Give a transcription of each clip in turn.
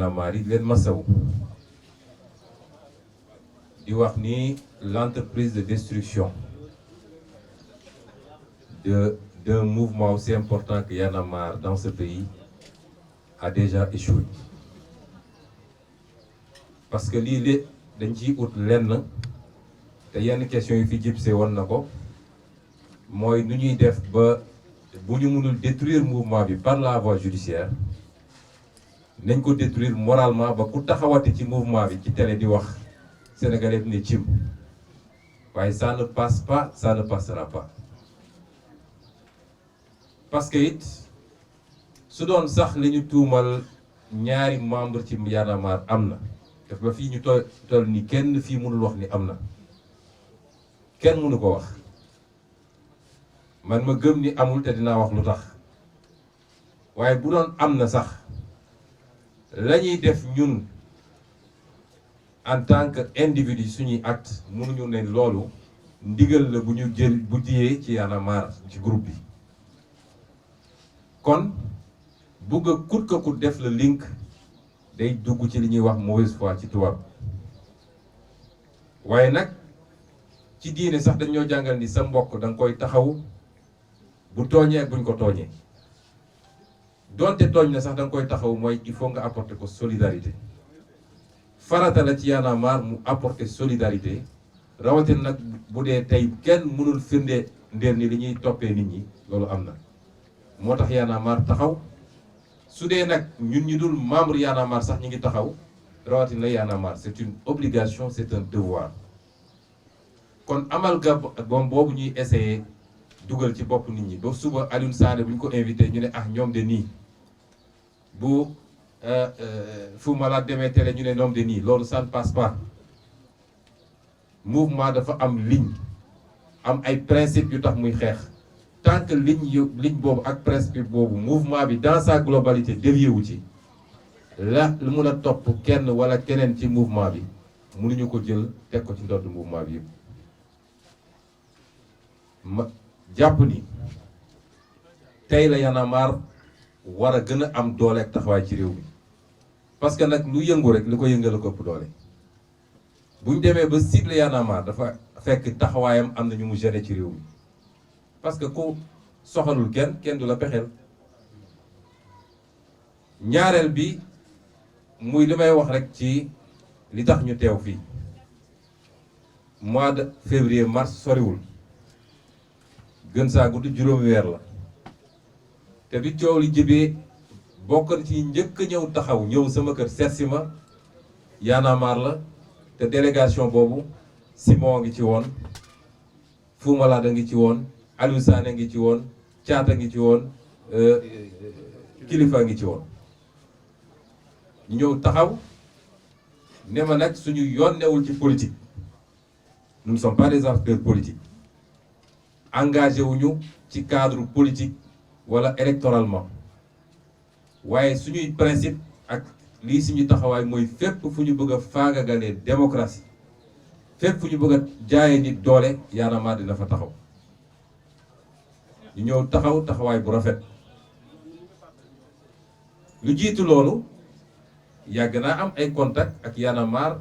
a marre yi leen masawu di wax ni l'entreprise de destruction d'un mouvement aussi important que Y'en a marre dans ce pays a déjà échoué parce que lii li dañ ciy ut lenn te yenn question yi fi jibse woon na ko mooy nu ñuy def ba bu ñu mënul détruire mouvement bi par la voie judiciaire nañ ko détruire moralement ba ku taxawati ci mouvement bi ci télé di wax sénégalais bi ne cim waaye ça ne passe pas, ça ne passera pas parce que it su doon sax li ñu tuumal ñaari membre ci Y'en a marre am na def ba fii ñu toll ni kenn fii mënul wax ni am na kenn mënu ko wax man ma gëm ni amul te dinaa wax lu tax waaye bu doon am na sax la ñuy def ñun en tant que individu suñuy acte mënuñu ne loolu ndigal la bu ñu jël bu jiyee ci Y'en a marre ci groupe bi kon bugg a kut ka kut def le link day dugg ci li ñuy wax mauvaise foi ci tubaab waaye nag ci diine sax dañoo jàngal ni sa mbokk da nga koy taxaw bu tooñee ak buñ ko tooñee donte tooñ na sax da nga koy taxaw mooy il faut nga apporter ko solidarité farata la ci Y'en a marre mu apporter solidarité rawatina nag bu dee tey kenn mënul firnde ndéer ni li ñuy toppee nit ñi loolu am na moo tax Y'en a marre taxaw su dee nag ñun ñu dul membre Y'en a marre sax ñu ngi taxaw rawatina Y'en a marre c'est une obligation, c'est un devoir kon amal gabon boobu ñuy essayer dugal ci bopp nit ñi ba suba Alioune Sané bu ñu ko invité ñu ne ah ñoom de nii bu Fou Malade demee télé ñu ne ñoom de nii loolu ça ne passe pas mouvement dafa am ligne am ay principe yu tax muy xeex tant que ligne boobu ak principe boobu mouvement bi dans sa globalité dévié wu ci la lu mun a topp kenn wala keneen ci mouvement bi mënuñu ko jël teg ko ci ndodd mouvement bi yëpp ma jàpp ni tey la Y'en a marre war a gën a am doole ak taxawaay ci réew mi parce que nag lu yëngu rek li ko yëngal ko ëpp doole bu ñu demee ba cible Y'en a marre dafa fekk taxawaayam am na ñu mu géré ci réew mi parce que ku soxalul kenn du la pexeel ñaareel bi muy li may wax rek ci li tax ñu teew fii mois de février mars soriwul gën saa gudd juróomi weer la te bi coow li jibee bokk na ci njëkk ñëw taxaw ñëw sama kër seetsi ma Y'en a marre la te délégation boobu Simon ngi ci woon Fou Malade ngi ci woon Aliou Sané ngi ci woon Thiata ngi ci woon Kilifa ngi ci woon ñëw taxaw ne ma nag suñu yoon newul ci politique nous ne sommes pas des acteurs politiques engagé wuñu ci cadre politique wala électoralement waaye suñuy principe ak lii suñu taxawaay mooy fépp fu ñu bëgg a faagagalee démocratie fépp fu ñu bëgg a jaayee nit doole Y'en a marre dina fa taxaw ñu ñëw taxawaay bu rafet lu jiitu loolu yàgg naa am ay contact ak Y'en a marre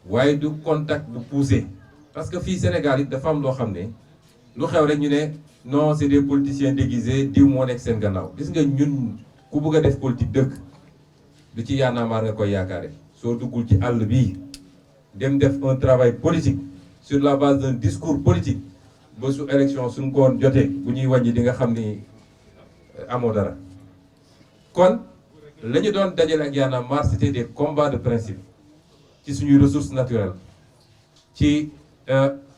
waaye du contact bu poussé parce que fii Sénégal it dafa am loo xam ne lu xew rek ñu ne non c'est des politiciens déguisés diw moo nekk seen gannaaw gis nga ñun ku bëgg a def politique dëgg du ci Y'en a marre nga koy yaakaare soo duggul ci àll bii dem def un travail politique sur la base d'un discours politique ba su élection suñ koon jotee bu ñuy wàññi di nga xam ni amoo dara kon la ñu doon dajale ak Y'en a marre c'était des combats de principe ci suñuy ressources naturelles ci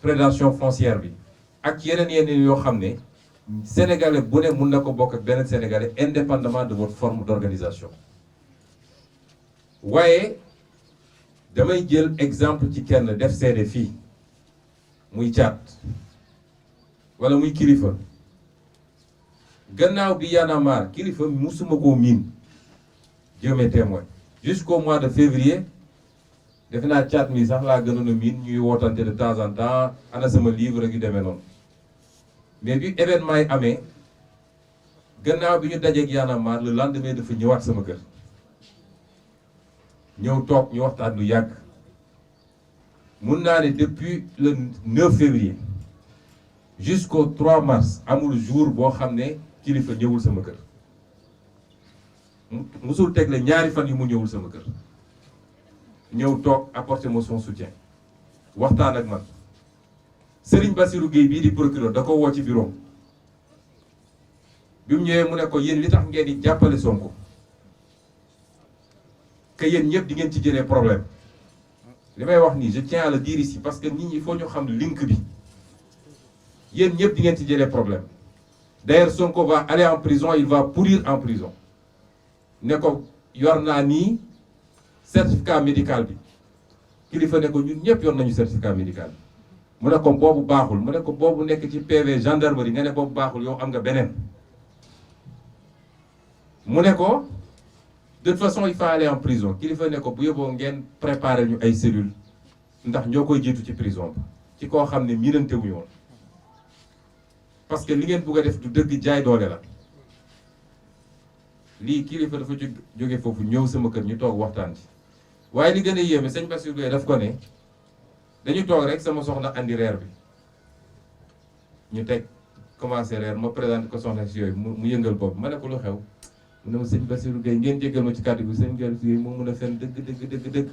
prédation foncière bi ak yeneen yoo xam ne sénégalais bu ne mun na ko bokk ak beneen sénégalais indépendamment de votre forme d'organisation waaye damay jël exemple ci kenn def seede fii muy Thiat wala muy Kilifa gannaaw bi Y'en a marre Kilifa musuma koo miin Dieu m'est témoin jusqu'au mois de février defe naa Thiat mi sax laa gënoon a miin ñuy wootante de temps en temps ana sama livre ak yu demee noonu mais bi événement yi amee gannaaw bi ñu dajeeg Y'en a marre le lendemain dafa ñëwaat sama kër ñëw toog ñu waxtaan lu yàgg mun naa ne depuis le 9 février jusqu'au 3 mars amul jour boo xam ne kilifa ñëwul sama kër musul tegle ñaari fan yu mu ñëwul sama kër ñëw toog apporter mo son soutien waxtaan ak man Serigne Bassirou Gueye bii di procureur da ko woo ci bureau bi mu ñëwee mu ne ko yéen li tax ngeen di jàppale Sonko que yéen ñëpp di ngeen ci jëlee problème li may wax nii je tiens à le dire ici parce que nit ñi il faut ñu xam link bi yéen ñëpp di ngeen ci jëlee problème d'ailleurs Sonko va aller en prison, il va pourrir en prison ne ko yor naa nii certificat médical bi kilifa ne ko ñun ñëpp yor nañu certificat médical bi mu ne ko boobu baaxul mu ne ko boobu nekk ci PV gendarmerie nga ne boobu baaxul yow am nga beneen mu ne ko de toute façon il faut aller en prison kilifa ne ko bu yóbboo ngeen préparer ñu ay cellules ndax ñoo koy jiitu ci prison ba ci koo xam ne miinante wuñu woon parce que li ngeen bëgg a def du dëgg jaay doole la lii kilifa dafa jóge foofu ñëw sama kër ñu toog waxtaan ci waaye li gën a yéeme sëñ Bassirou Gueye daf ko ne dañu toog rek sama soxna andi reer bi ñu teg commencé reer ma présenté ko soxna si yooyu mu yëngal bopp ma ne ko lu xew mu ne ma sëñ Bassirou Gueye ngeen jéggal ma ci kàddu bi sëñ Bassirou Gueye moo mën a fen dëgg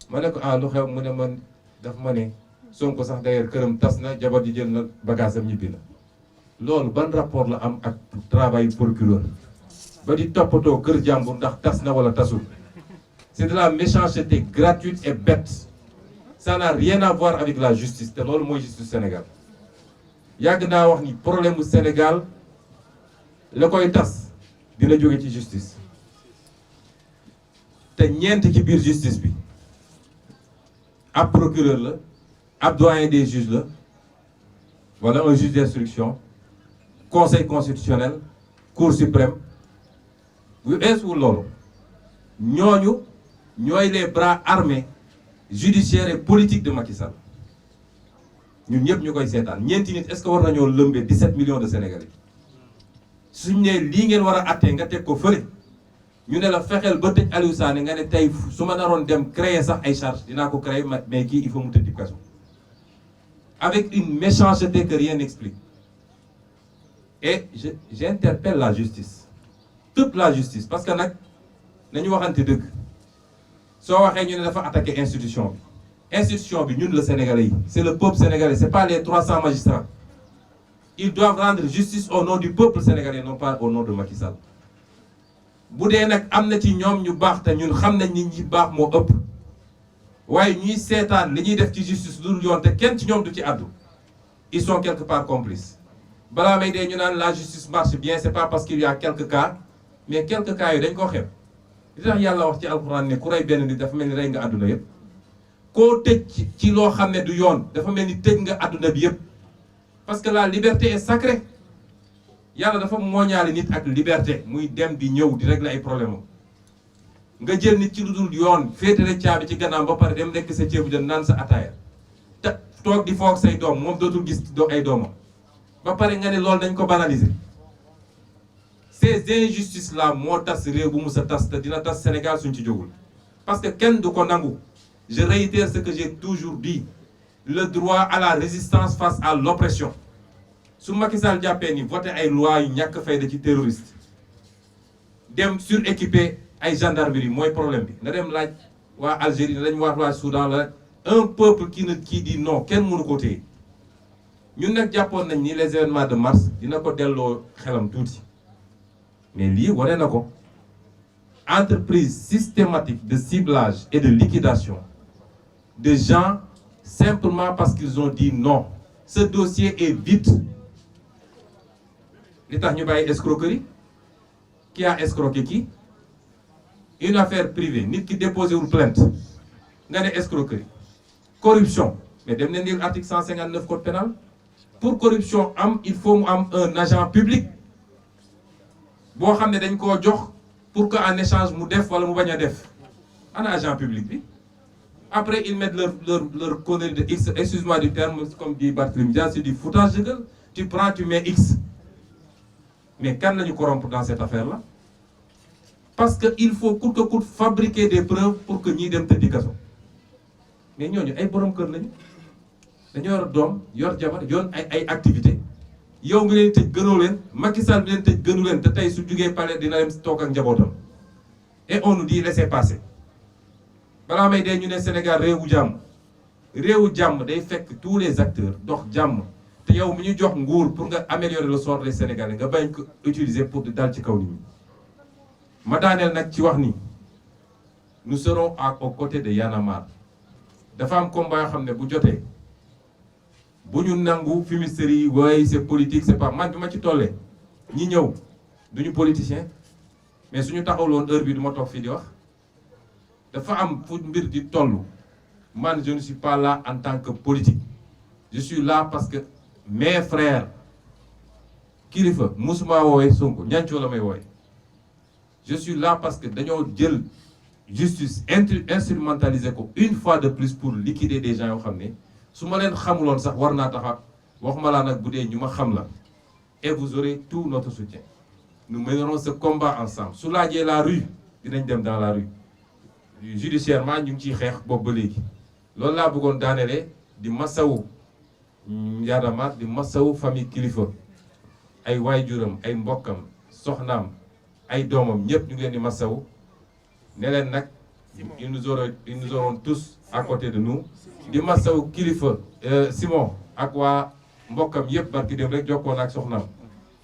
ma ne ko ah lu xew mu ne man daf ma ne Sonko sax d'ailleurs këram tas na jabar ji jël na bagage am ñibbi na loolu ban rapport la am ak travail procureur ba di toppatoo kër jàmbur ndax tas na wala tasul c'est de la méchanceté gratuite et bête ça n'a rien à voir avec la justice te loolu mooy justice Sénégal yàgg naa wax ni problème mu Sénégal la koy tas dina jóge ci justice te ñeent ci biir justice bi ab procureur la ab doyen des juges la wala un juge d'instruction conseil constitutionnel cour suprême bu eesuwul loolu ñooñu ñooy les bras armés judiciaires et politiques de Macky Sall ñun ñëpp ñu koy seetaan ñeenti nit est-ce que war nañoo lëmbee 17 millions de Sénégalais suñ ne lii ngeen war a attee nga teg ko fële ñu ne la fexeel ba tëj Aliou Sané nga ne tey su ma naroon dem créer sax ay charges dinaa ko créer mais kii il faut mu tëj kaso avec une méchanceté que rien n'explique et j'interpelle la justice toute la justice parce que nag nañu waxante dëgg soo waxee ñu ne dafa attaquer institution bi ñun la Sénégalais yi c'est le peuple sénégalais c'est pas les 300 magistrats ils doivent rendre justice au nom du peuple sénégalais non pas au nom de Macky Sall bu dee nag am na ci ñoom ñu baax te ñun xam nañ ni ñi baax moo ëpp waaye ñuy seetaan li ñuy def ci justice lu dul yoon te kenn ci ñoom du ci àddu ils sont quelque part complices balaa may dee ñu naan la justice marche bien c'est pas parce qu'il y a quelques cas mais quelques cas yi dañ koo xeeb li tax yàlla wax ci alxuraan ne ku rey benn nit dafa mel ni rey nga àdduna yëpp koo tëj ci loo xam ne du yoon dafa mel ni tëj nga àdduna bi yëpp parce que la liberté est sacrée yàlla dafa mooñaale nit ak liberté muy dem di ñëw di régler ay problème am nga jël nit ci lu dul yoon féetale caabi ci gannaaw ba pare dem lekk sa ceebu jën naan sa ataaya te toog di foog say doom moom dootul gis ay doomam ba pare nga ne loolu dañ ko banaliser ces injustices là moo tas réew bu mu sa tas te dina tas Sénégal suñ ci jógul parce que kenn du ko nangu je réitère ce que j'ai toujours dit le droit à la résistance face à l'oppression su Macky Sall jàppee ni voté ay loi yu ñàkk fayda ci terroriste dem suréquipé ay gendarmerie mooy problème bi nga dem laaj waa Algérie lañ wax waa Soudan la un peuple qui dit non kenn mënu ko téye ñun nag jàppoon nañ ni les événements de mars dina ko delloo xelam tuuti mais lii wane na ko entreprise systématique de ciblage et de liquidation de gens simplement parce qu'ils ont dit non ce dossier est vide li tax ñu bàyyi escroquerie qui a escroqué qui une affaire privée nit ki déposé wul plainte nga ne escroquerie corruption mais dem leen lire article 159 code pénal pour corruption am il faut mu am un agent public boo xam ne dañ koo jox pour que en échange mu def wala mu bañ a def ana agent public bi après ils mettent leur connerie de X excuse-moi du terme comme dit Barthélémy Dias c'est du foutage de gueule tu prends tu mets X mais kan lañu corrompre dans cette affaire là parce que il faut coûte que coûte fabriquer des preuves pour que ñiy dem tëddi kaso mais ñooñu ay borom kër lañu dañoo yor doom yor jabar yoon ay activité yow mi leen tëj gënoo leen Macky Sall mi leen tëj gënu leen te tey su jugee palais dina dem toog ak njabootam et on nous dit laissez passer balaa may dee ñu ne Sénégal réewu jàmm day fekk tous les acteurs dox jàmm te yow mi ñu jox nguur pour nga améliorer le sort des Sénégalais nga bañ ko utiliser pour di dal ci kaw nit ñi ma daaneel nag ci wax ni nous serons aux côtés de Y'en a marre dafa am combat yoo xam ne bu jotee bu ñu nangu fumisterie yi waaye c'est politique c'est pas man bi ma ci tollee ñi ñëw duñu politicien mais suñu taxawloon heure bi du ma toog fii di wax dafa am fu mbir di toll man je ne suis pas là en tant que politique je suis là parce que mes frères kilifa musuma woowee Sonko ñancoo la may woowe je suis là parce que dañoo jël justice instrumentaliser ko une fois de plus pour liquider des gens yoo xam ne su ma leen xamuloon sax war naa taxa waxuma laa nag bu dee ñu ma xam la et vous aurez tout notre soutien nous mènerons ce combat ensemble su laajee la rue dinañ dem dans la rue judiciairement ñu ngi ciy xeex boobu ba léegi loolu laa bëggoon daanelee di masawu Y'en a marre di masawu famille kilifa ay waajuram ay mbokkam soxnaam ay doomam ñëpp ñu ngi leen di masawu ne leen nag ils nous auront tous à côté de nous di masawu kilifa Simon ak waa mbokkam yëpp barki dem rek jokkoon ak soxnaam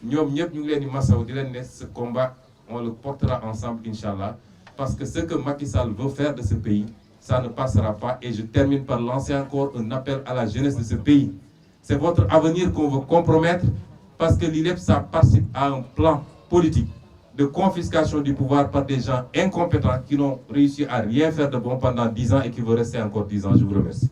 ñoom ñëpp ñu ngi leen di masawu di leen ne ce combat on le portera ensemble inchallah parce que ce que Macky Sall veut faire de ce pays ça ne passera pas et je termine par lancer encore un appel à la jeunesse de ce pays c'est votre avenir qu'on veut compromettre parce que lii lépp ça participe à un plan politique de confiscation du pouvoir par des gens incompétents qui n'ont réussi à rien faire de bon pendant 10 ans et qui vont rester encore 10 ans. Je vous remercie.